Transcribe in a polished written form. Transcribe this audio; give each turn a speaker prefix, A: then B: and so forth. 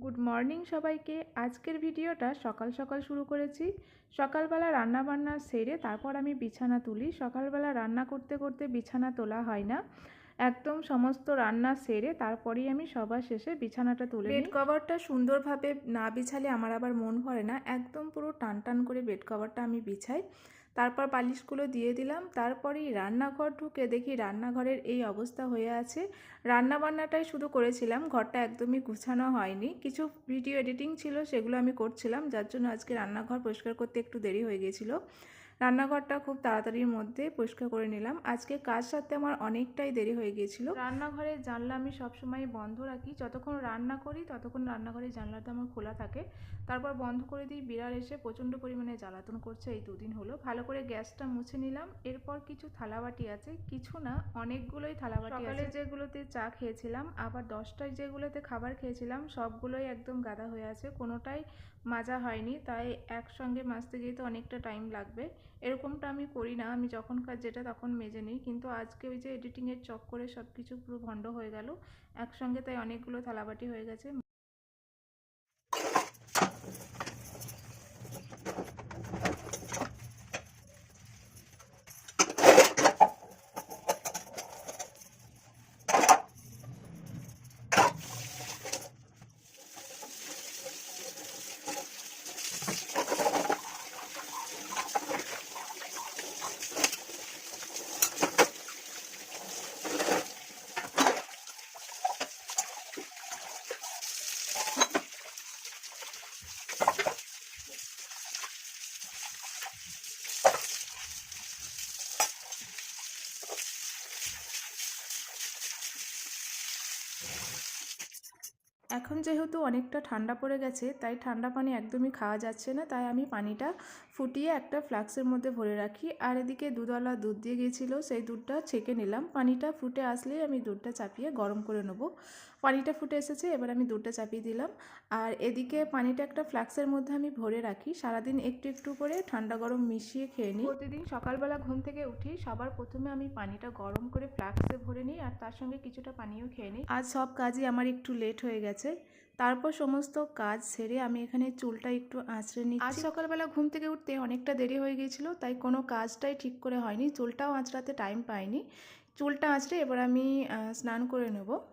A: Good morning সবাইকে। আজকের ভিডিওটা সকাল সকাল শুরু করেছি। সকালবেলা রান্না বান্না সেরে তারপর আমি বিছানা তুলি। সকালবেলা রান্না করতে করতে বিছানা তোলা হয় না, একদম সমস্ত রান্না সেরে তারপরেই আমি সবার শেষে বিছানাটা তুলে নিই। বেড কভারটা সুন্দরভাবে না বিছালে আমার আবার মন ভরে না, একদম পুরো টান টান করে বেড কভারটা আমি বিছাই। তারপর বালিশগুলো দিয়ে দিলাম। তারপরেই রান্নাঘর ঢুকে দেখি রান্নাঘরের এই অবস্থা হয়ে আছে। রান্নাবান্নাটাই শুধু করেছিলাম, ঘরটা একদমই গুছানো হয়নি। কিছু ভিডিও এডিটিং ছিল, সেগুলো আমি করছিলাম, যার জন্য আজকে রান্নাঘর পরিষ্কার করতে একটু দেরি হয়ে গিয়েছিলো। রান্নাঘরটা খুব তাড়াতাড়ির মধ্যে পরিষ্কার করে নিলাম। আজকে কাজ সারতে আমার অনেকটাই দেরি হয়ে গিয়েছিল। রান্নাঘরের জানলা আমি সবসময় বন্ধ রাখি, যতক্ষণ রান্না করি ততক্ষণ রান্নাঘরের জানলাটা আমার খোলা থাকে, তারপর বন্ধ করে দিই। বিড়াল এসে প্রচণ্ড পরিমাণে জ্বালাতন করছে এই দুদিন হলো। ভালো করে গ্যাসটা মুছে নিলাম। এরপর কিছু থালাবাটি আছে, কিছু না অনেকগুলোই থালাবাটি আছে। সকালে যেগুলোতে চা খেয়েছিলাম, আবার 10টায় যেগুলোতে খাবার খেয়েছিলাম, সবগুলোই একদম গাদা হয়ে আছে, কোনোটাই মাজা হয়নি। তাই একসঙ্গে মাজতে গিয়ে তো অনেকটা টাইম লাগবে। এরকমটা আমি করি না, আমি যখন কাজ যেটা তখন মেজে নিই, কিন্তু আজকে ওই যে এডিটিংয়ের চক্করে সব কিছু পুরো ভণ্ড হয়ে গেল একসঙ্গে, তাই অনেকগুলো থালাবাটি হয়ে গেছে। এখন যেহেতু অনেকটা ঠান্ডা পড়ে গেছে, তাই ঠান্ডা পানি একদমই খাওয়া যাচ্ছে না, তাই আমি পানিটা ফুটিয়ে একটা ফ্লাক্সের মধ্যে ভরে রাখি। আর এদিকে দুধওয়ালা দুধ দিয়ে গিয়েছিলো, সেই দুধটা ছেঁকে নিলাম। পানিটা ফুটে আসলেই আমি দুধটা চাপিয়ে গরম করে নেব। পানিটা ফুটে এসেছে, এবার আমি দুধটা চাপিয়ে দিলাম। আর এদিকে পানিটা একটা ফ্লাক্সের মধ্যে আমি ভরে রাখি, সারাদিন একটু একটু করে ঠান্ডা গরম মিশিয়ে খেয়ে নিই। প্রতিদিন সকালবেলা ঘুম থেকে উঠি সবার প্রথমে আমি পানিটা গরম করে ফ্লাক্সে ভরে নিই, আর তার সঙ্গে কিছুটা পানিও খেয়ে নিই। আজ সব কাজই আমার একটু লেট হয়ে গেছে। তারপর সমস্ত কাজ সেরে আমি এখানে চুলটা একটু আঁচড়ে নিচ্ছি। আজ সকালবেলা ঘুম থেকে উঠতে অনেকটা দেরি হয়ে গিয়েছিল, তাই কোনো কাজটাই ঠিক করে হয়নি, চুলটাও আঁচড়াতে টাইম পাইনি। চুলটা আঁচড়ে এবার আমি স্নান করে নেব।